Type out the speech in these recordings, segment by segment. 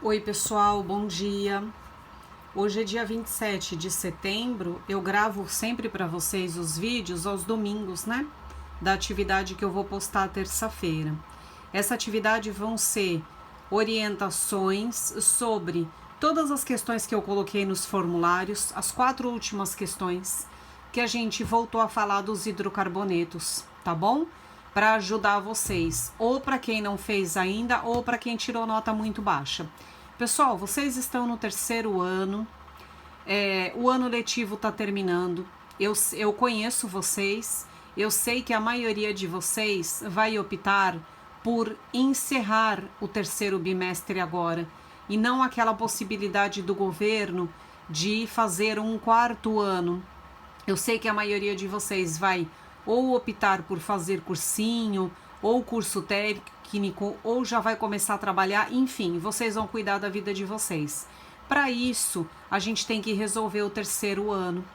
Oi pessoal, bom dia. Hoje é dia 27 de setembro, eu gravo sempre para vocês os vídeos aos domingos, né? Da atividade que eu vou postar terça-feira. Essa atividade vão ser orientações sobre todas as questões que eu coloquei nos formulários, as 4 últimas questões que a gente voltou a falar dos hidrocarbonetos, tá bom? Para ajudar vocês, ou para quem não fez ainda, ou para quem tirou nota muito baixa. Pessoal, vocês estão no terceiro ano, o ano letivo está terminando, eu conheço vocês, eu sei que a maioria de vocês vai optar por encerrar o terceiro bimestre agora, e não aquela possibilidade do governo de fazer um quarto ano. Eu sei que a maioria de vocês vai ou optar por fazer cursinho, ou curso técnico, ou já vai começar a trabalhar, enfim, vocês vão cuidar da vida de vocês. Para isso, a gente tem que resolver o terceiro ano.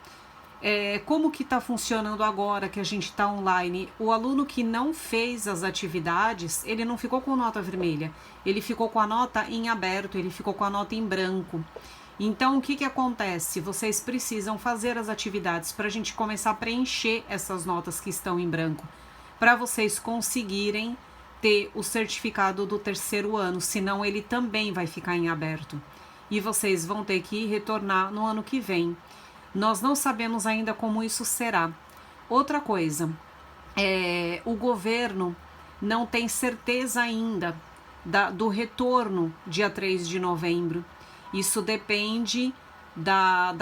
Como que está funcionando agora que a gente está online? O aluno que não fez as atividades, ele não ficou com nota vermelha, ele ficou com a nota em aberto, ele ficou com a nota em branco. Então, o que que acontece? Vocês precisam fazer as atividades para a gente começar a preencher essas notas que estão em branco, para vocês conseguirem ter o certificado do terceiro ano, senão ele também vai ficar em aberto. E vocês vão ter que retornar no ano que vem. Nós não sabemos ainda como isso será. Outra coisa, o governo não tem certeza ainda do retorno dia 3 de novembro. Isso depende da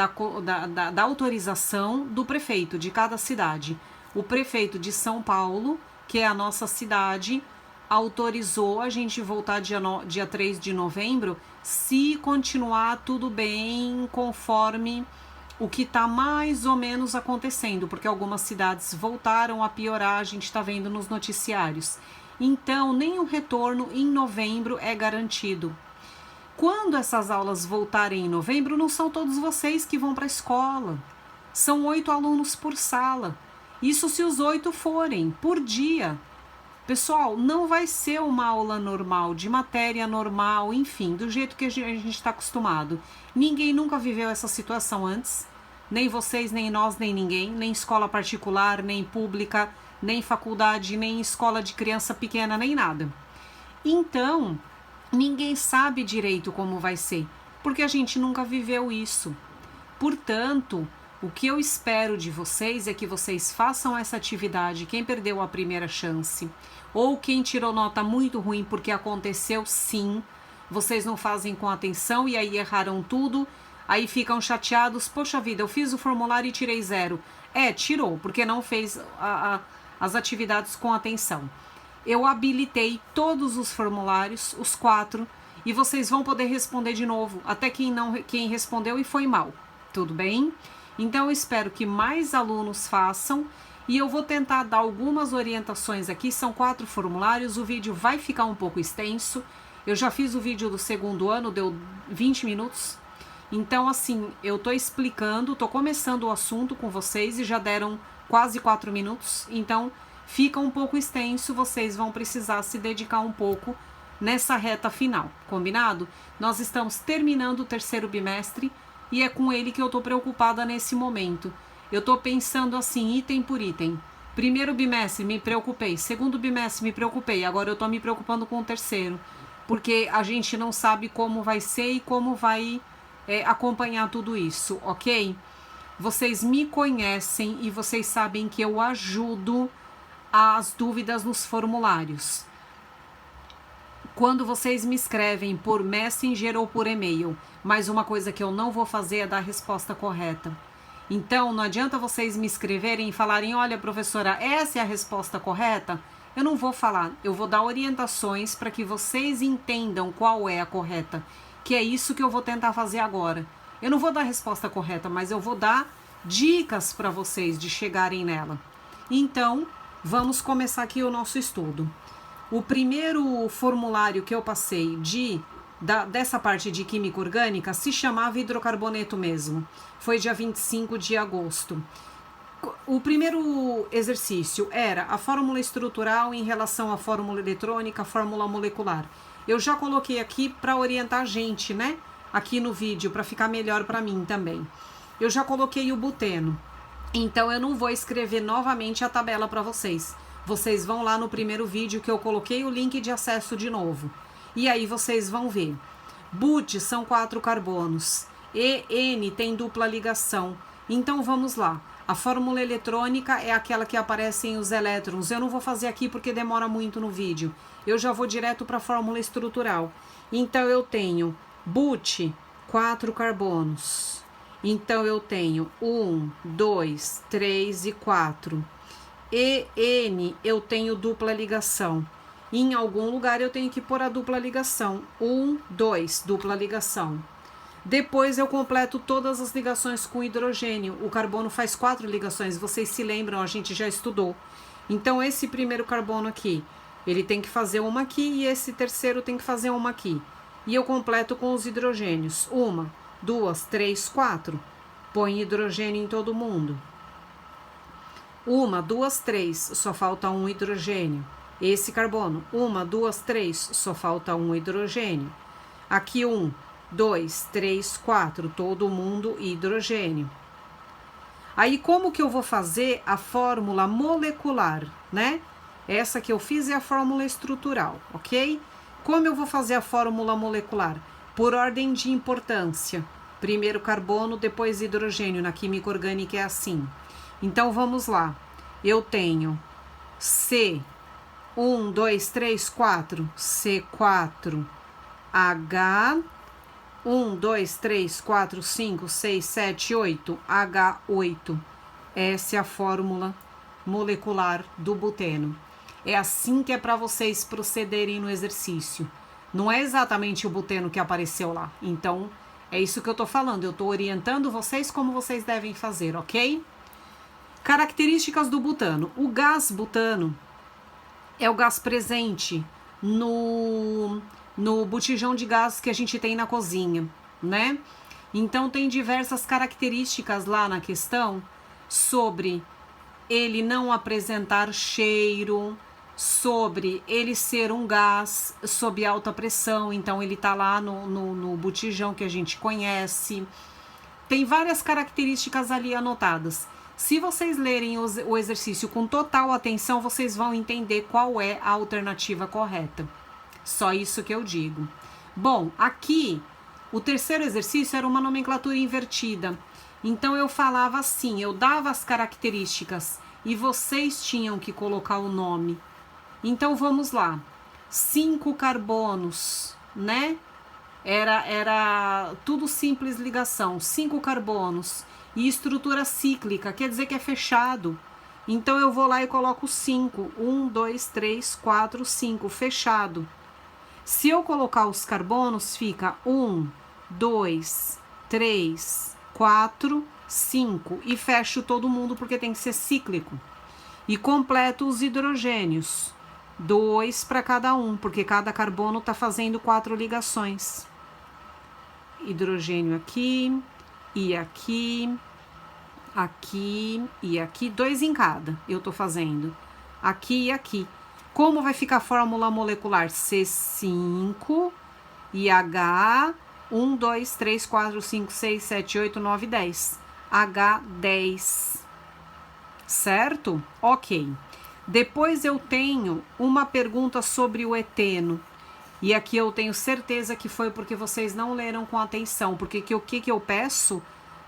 autorização do prefeito de cada cidade. O prefeito de São Paulo, que é a nossa cidade, autorizou a gente voltar dia 3 de novembro se continuar tudo bem conforme o que está mais ou menos acontecendo, porque algumas cidades voltaram a piorar, a gente está vendo nos noticiários. Então, nem o retorno em novembro é garantido. Quando essas aulas voltarem em novembro, não são todos vocês que vão para a escola. São 8 alunos por sala. Isso se os 8 forem por dia. Pessoal, não vai ser uma aula normal, de matéria normal, enfim, do jeito que a gente está acostumado. Ninguém nunca viveu essa situação antes. Nem vocês, nem nós, nem ninguém. Nem escola particular, nem pública, nem faculdade, nem escola de criança pequena, nem nada. Então, ninguém sabe direito como vai ser, porque a gente nunca viveu isso. Portanto, o que eu espero de vocês é que vocês façam essa atividade, quem perdeu a primeira chance, ou quem tirou nota muito ruim porque aconteceu sim, vocês não fazem com atenção e aí erraram tudo, aí ficam chateados, poxa vida, eu fiz o formulário e tirei 0. Tirou, porque não fez as atividades com atenção. Eu habilitei todos os formulários, os 4, e vocês vão poder responder de novo, até quem respondeu e foi mal, tudo bem? Então eu espero que mais alunos façam, e eu vou tentar dar algumas orientações aqui, são 4 formulários, o vídeo vai ficar um pouco extenso, eu já fiz o vídeo do segundo ano, deu 20 minutos, então assim, eu tô explicando, tô começando o assunto com vocês e já deram quase 4 minutos, então fica um pouco extenso, vocês vão precisar se dedicar um pouco nessa reta final, combinado? Nós estamos terminando o terceiro bimestre e é com ele que eu estou preocupada nesse momento. Eu estou pensando assim, item por item. Primeiro bimestre me preocupei, segundo bimestre me preocupei, agora eu estou me preocupando com o terceiro, porque a gente não sabe como vai ser e como vai acompanhar tudo isso, ok? Vocês me conhecem e vocês sabem que eu ajudo as dúvidas nos formulários. Quando vocês me escrevem por Messenger ou por e-mail, mas uma coisa que eu não vou fazer é dar a resposta correta. Então, não adianta vocês me escreverem e falarem, olha professora, essa é a resposta correta? Eu não vou falar, eu vou dar orientações para que vocês entendam qual é a correta, que é isso que eu vou tentar fazer agora. Eu não vou dar a resposta correta, mas eu vou dar dicas para vocês de chegarem nela. Então, vamos começar aqui o nosso estudo. O primeiro formulário que eu passei dessa parte de química orgânica se chamava hidrocarboneto mesmo. Foi dia 25 de agosto. O primeiro exercício era a fórmula estrutural em relação à fórmula eletrônica, a fórmula molecular. Eu já coloquei aqui para orientar a gente, né? Aqui no vídeo, para ficar melhor para mim também. Eu já coloquei o buteno. Então, eu não vou escrever novamente a tabela para vocês. Vocês vão lá no primeiro vídeo que eu coloquei o link de acesso de novo. E aí vocês vão ver. But são 4 carbonos. EN tem dupla ligação. Então, vamos lá. A fórmula eletrônica é aquela que aparecem os elétrons. Eu não vou fazer aqui porque demora muito no vídeo. Eu já vou direto para a fórmula estrutural. Então, eu tenho but, 4 carbonos. Então, eu tenho 1, 2, 3 e 4. EN, eu tenho dupla ligação. Em algum lugar, eu tenho que pôr a dupla ligação. 1, 2, dupla ligação. Depois eu completo todas as ligações com hidrogênio. O carbono faz 4 ligações, vocês se lembram, a gente já estudou. Então, esse primeiro carbono aqui, ele tem que fazer uma aqui e esse terceiro tem que fazer uma aqui. E eu completo com os hidrogênios. 1, 2, 3, 4. Põe hidrogênio em todo mundo. 1, 2, 3, só falta um hidrogênio. Esse carbono, 1, 2, 3, só falta um hidrogênio. Aqui 1, 2, 3, 4, todo mundo hidrogênio. Aí, como que eu vou fazer a fórmula molecular, né? Essa que eu fiz é a fórmula estrutural, ok? Como eu vou fazer a fórmula molecular? Por ordem de importância. Primeiro carbono, depois hidrogênio. Na química orgânica é assim. Então, vamos lá. Eu tenho C, 1, 2, 3, 4, C4, H, 1, 2, 3, 4, 5, 6, 7, 8, H8. Essa é a fórmula molecular do buteno. É assim que é para vocês procederem no exercício. Não é exatamente o buteno que apareceu lá. Então, é isso que eu tô falando. Eu tô orientando vocês como vocês devem fazer, ok? Características do butano. O gás butano é o gás presente no botijão de gás que a gente tem na cozinha, né? Então, tem diversas características lá na questão sobre ele não apresentar cheiro, sobre ele ser um gás sob alta pressão, então ele tá lá no botijão que a gente conhece. Tem várias características ali anotadas. Se vocês lerem o exercício com total atenção, vocês vão entender qual é a alternativa correta. Só isso que eu digo. Bom, aqui, o terceiro exercício era uma nomenclatura invertida. Então, eu falava assim, eu dava as características e vocês tinham que colocar o nome. Então, vamos lá. 5 carbonos, né? Era tudo simples ligação. 5 carbonos. E estrutura cíclica, quer dizer que é fechado. Então, eu vou lá e coloco 5. 1, 2, 3, 4, 5, fechado. Se eu colocar os carbonos, fica 1, 2, 3, 4, 5. E fecho todo mundo porque tem que ser cíclico. E completo os hidrogênios. 2 para cada um, porque cada carbono está fazendo 4 ligações. Hidrogênio aqui e aqui, aqui e aqui, 2 em cada eu tô fazendo, aqui e aqui. Como vai ficar a fórmula molecular? C5 e H, 1, 2, 3, 4, 5, 6, 7, 8, 9, 10. H10, certo? Ok. Depois eu tenho uma pergunta sobre o eteno. E aqui eu tenho certeza que foi porque vocês não leram com atenção, porque o que eu peço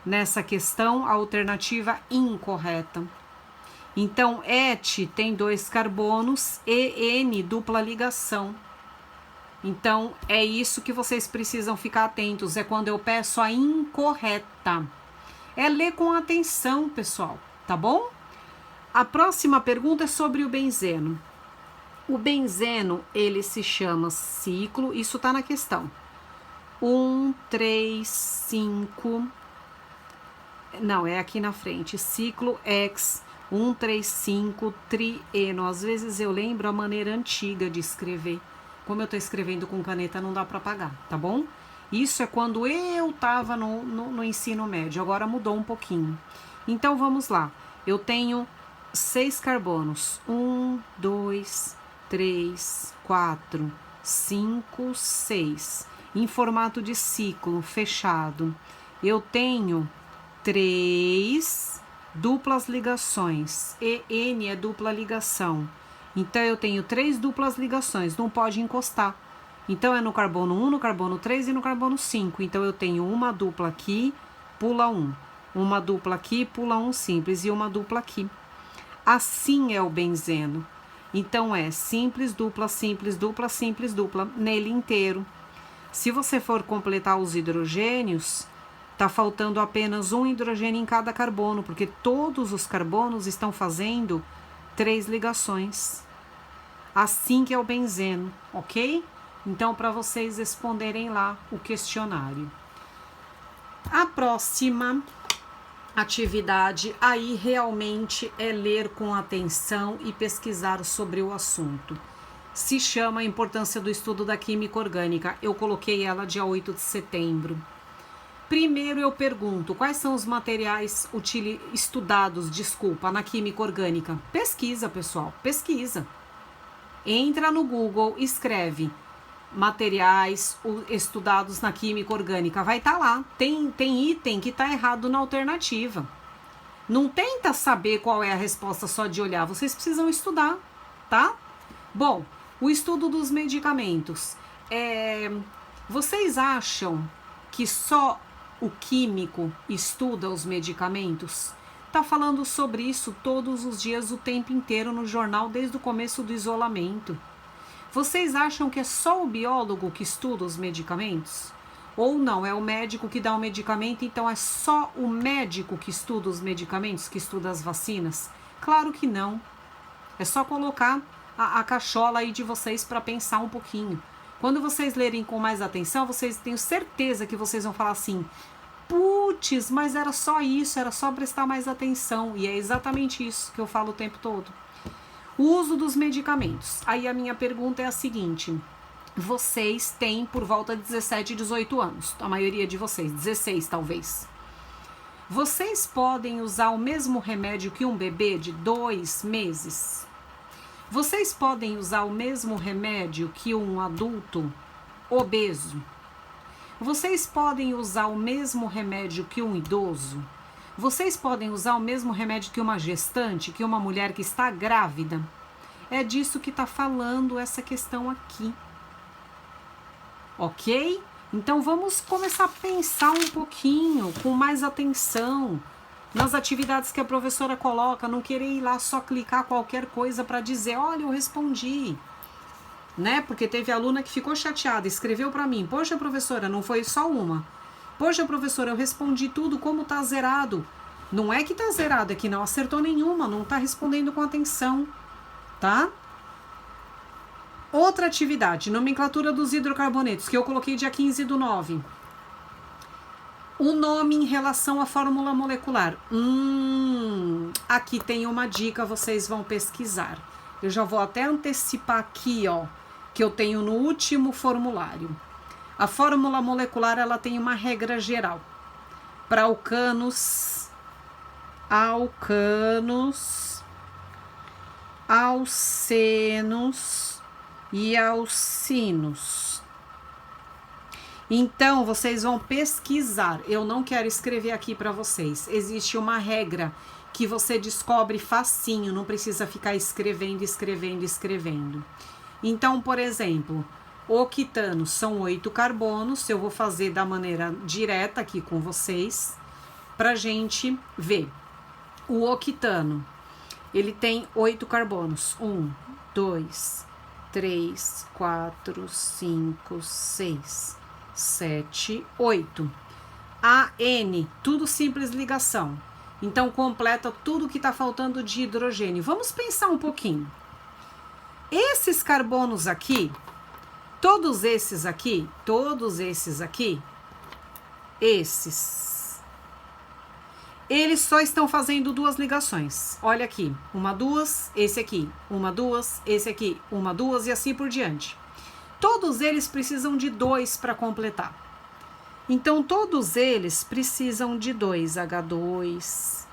nessa questão? A alternativa incorreta. Então, ET tem 2 carbonos, EN, dupla ligação. Então, é isso que vocês precisam ficar atentos, é quando eu peço a incorreta. É ler com atenção, pessoal, tá bom? A próxima pergunta é sobre o benzeno. O benzeno, ele se chama ciclo, isso tá na questão. 1, 3, 5... Não, é aqui na frente. Ciclo X, 1, 3, 5, trieno. Às vezes eu lembro a maneira antiga de escrever. Como eu tô escrevendo com caneta, não dá para apagar, tá bom? Isso é quando eu tava no ensino médio. Agora mudou um pouquinho. Então, vamos lá. Eu tenho 6 carbonos. 1, 2, 3, 4, 5, 6. Em formato de ciclo fechado, eu tenho 3 duplas ligações. EN é dupla ligação. Então, eu tenho 3 duplas ligações, não pode encostar. Então, é no carbono 1, no carbono 3 e no carbono 5. Então, eu tenho uma dupla aqui, pula 1. Uma dupla aqui, pula 1 simples e uma dupla aqui. Assim é o benzeno. Então, é simples, dupla, nele inteiro. Se você for completar os hidrogênios, tá faltando apenas um hidrogênio em cada carbono, porque todos os carbonos estão fazendo 3 ligações. Assim que é o benzeno, ok? Então, para vocês responderem lá o questionário. A próxima atividade aí realmente é ler com atenção e pesquisar sobre o assunto. Se chama a importância do estudo da química orgânica. Eu coloquei ela dia 8 de setembro. Primeiro eu pergunto, quais são os materiais estudados, na química orgânica? Pesquisa, pessoal, pesquisa. Entra no Google, escreve materiais estudados na química orgânica. Vai estar lá. Tem item que está errado na alternativa. Não tenta saber qual é a resposta só de olhar. Vocês precisam estudar, tá? Bom, o estudo dos medicamentos. Vocês acham que só o químico estuda os medicamentos? Tá falando sobre isso todos os dias, o tempo inteiro no jornal, desde o começo do isolamento. Vocês acham que é só o biólogo que estuda os medicamentos? Ou não, é o médico que dá o medicamento, então é só o médico que estuda os medicamentos, que estuda as vacinas? Claro que não. É só colocar a cachola aí de vocês para pensar um pouquinho. Quando vocês lerem com mais atenção, vocês tenho certeza que vocês vão falar assim: putz, mas era só isso, era só prestar mais atenção. E é exatamente isso que eu falo o tempo todo. O uso dos medicamentos. Aí a minha pergunta é a seguinte: vocês têm por volta de 17, 18 anos, a maioria de vocês, 16 talvez. Vocês podem usar o mesmo remédio que um bebê de 2 meses? Vocês podem usar o mesmo remédio que um adulto obeso? Vocês podem usar o mesmo remédio que um idoso? Vocês podem usar o mesmo remédio que uma gestante, que uma mulher que está grávida? É disso que está falando essa questão aqui. Ok? Então vamos começar a pensar um pouquinho, com mais atenção, nas atividades que a professora coloca, não querer ir lá só clicar qualquer coisa para dizer, olha, eu respondi. Né? Porque teve aluna que ficou chateada, escreveu para mim, poxa, professora, não foi só uma. Poxa, professora, eu respondi tudo, como tá zerado? Não é que tá zerado, é que não acertou nenhuma, não tá respondendo com atenção, tá? Outra atividade, nomenclatura dos hidrocarbonetos, que eu coloquei dia 15/9. O nome em relação à fórmula molecular. Aqui tem uma dica, vocês vão pesquisar. Eu já vou até antecipar aqui, ó, que eu tenho no último formulário. A fórmula molecular, ela tem uma regra geral. Para alcanos, alcenos e alcinos. Então, vocês vão pesquisar. Eu não quero escrever aqui para vocês. Existe uma regra que você descobre facinho, não precisa ficar escrevendo. Então, por exemplo, octano são 8 carbonos. Eu vou fazer da maneira direta aqui com vocês, pra gente ver. O octano, ele tem 8 carbonos. 1, 2, 3, 4, 5, 6, 7, 8. AN, tudo simples ligação. Então, completa tudo que está faltando de hidrogênio. Vamos pensar um pouquinho. Esses carbonos aqui, todos esses aqui, eles só estão fazendo 2 ligações. Olha aqui, 1, 2, esse aqui, 1, 2, esse aqui, 1, 2 e assim por diante. Todos eles precisam de 2 para completar. Então, todos eles precisam de 2, H2,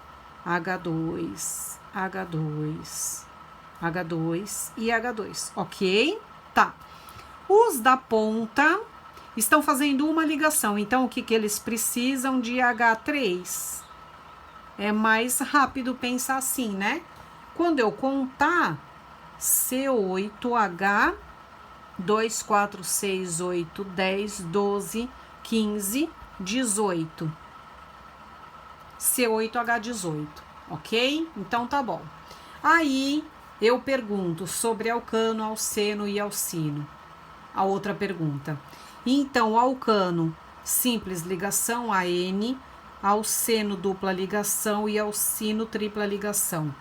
H2, H2, H2 e H2, ok? Tá. Os da ponta estão fazendo uma ligação, então o que, que eles precisam de H3? É mais rápido pensar assim, né? Quando eu contar C8H 2, 4, 6, 8, 10, 12, 15, 18. C8H18, ok? Então tá bom. Aí eu pergunto sobre alcano, alceno e alcino. A outra pergunta. Então, alcano, simples ligação, AN, alceno, dupla ligação e alcino, tripla ligação.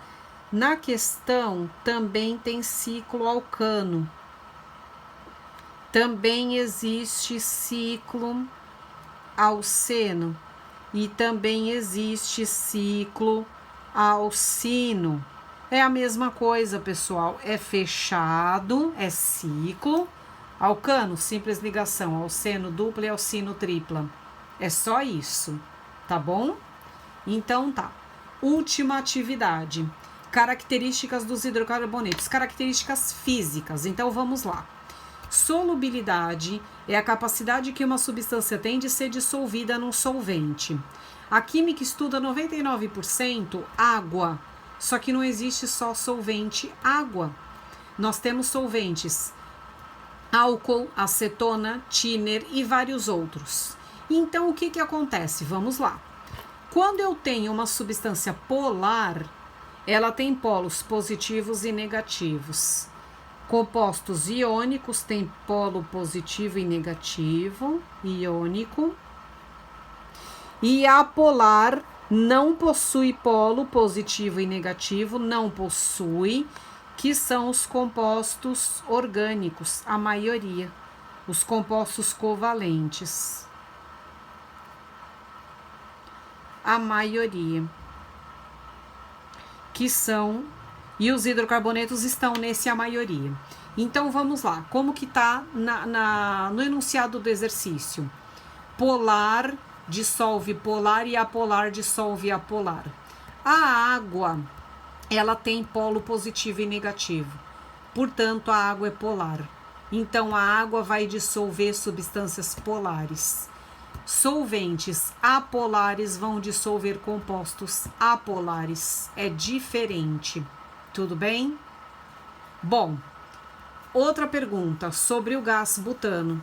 Na questão também tem ciclo alcano. Também existe ciclo alceno e também existe ciclo alcino. É a mesma coisa, pessoal. É fechado, é ciclo. Alcano, simples ligação, alceno dupla e alcino tripla. É só isso, tá bom? Então tá. Última atividade. Características dos hidrocarbonetos. Características físicas. Então vamos lá. Solubilidade é a capacidade que uma substância tem de ser dissolvida num solvente. A química estuda 99% água, só que não existe só solvente água. Nós temos solventes álcool, acetona, thinner e vários outros. Então o que, que acontece? Vamos lá. Quando eu tenho uma substância polar, ela tem polos positivos e negativos. Compostos iônicos têm polo positivo e negativo, iônico. E apolar não possui polo positivo e negativo, não possui, que são os compostos orgânicos, a maioria, os compostos covalentes. A maioria. Que são... E os hidrocarbonetos estão nesse a maioria. Então, vamos lá. Como que está no enunciado do exercício? Polar dissolve polar e apolar dissolve apolar. A água, ela tem polo positivo e negativo. Portanto, a água é polar. Então, a água vai dissolver substâncias polares. Solventes apolares vão dissolver compostos apolares. É diferente. Tudo bem? Bom, outra pergunta sobre o gás butano,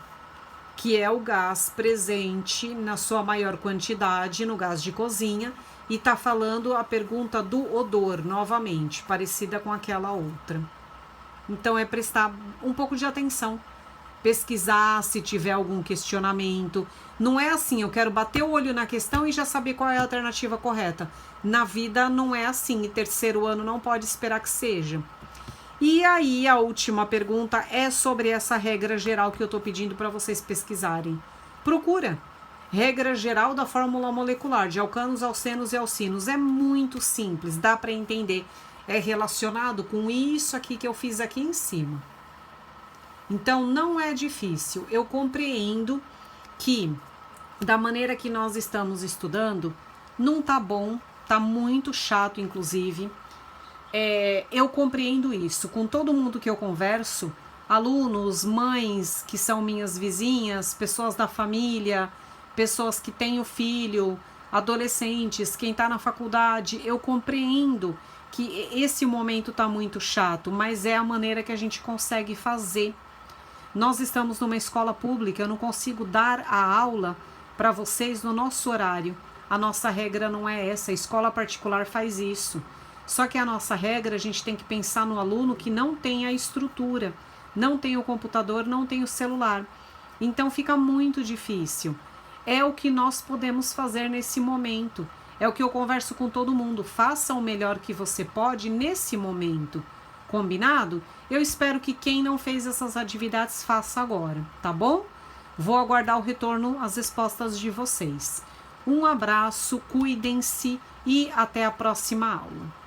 que é o gás presente na sua maior quantidade no gás de cozinha, e tá falando a pergunta do odor, novamente, parecida com aquela outra. Então é prestar um pouco de atenção, pesquisar se tiver algum questionamento. Não é assim, eu quero bater o olho na questão e já saber qual é a alternativa correta. Na vida não é assim, e terceiro ano não pode esperar que seja. E aí a última pergunta é sobre essa regra geral que eu tô pedindo para vocês pesquisarem. Procura. Regra geral da fórmula molecular de alcanos, alcenos e alcinos. É muito simples, dá para entender. É relacionado com isso aqui que eu fiz aqui em cima. Então, não é difícil. Eu compreendo que, da maneira que nós estamos estudando, não tá bom, tá muito chato, inclusive. Eu compreendo isso. Com todo mundo que eu converso, alunos, mães que são minhas vizinhas, pessoas da família, pessoas que têm o filho, adolescentes, quem tá na faculdade, eu compreendo que esse momento tá muito chato, mas é a maneira que a gente consegue fazer. Nós estamos numa escola pública, eu não consigo dar a aula para vocês no nosso horário. A nossa regra não é essa, a escola particular faz isso. Só que a nossa regra, a gente tem que pensar no aluno que não tem a estrutura, não tem o computador, não tem o celular. Então fica muito difícil. É o que nós podemos fazer nesse momento. É o que eu converso com todo mundo. Faça o melhor que você pode nesse momento. Combinado? Eu espero que quem não fez essas atividades faça agora, tá bom? Vou aguardar o retorno, as respostas de vocês. Um abraço, cuidem-se e até a próxima aula.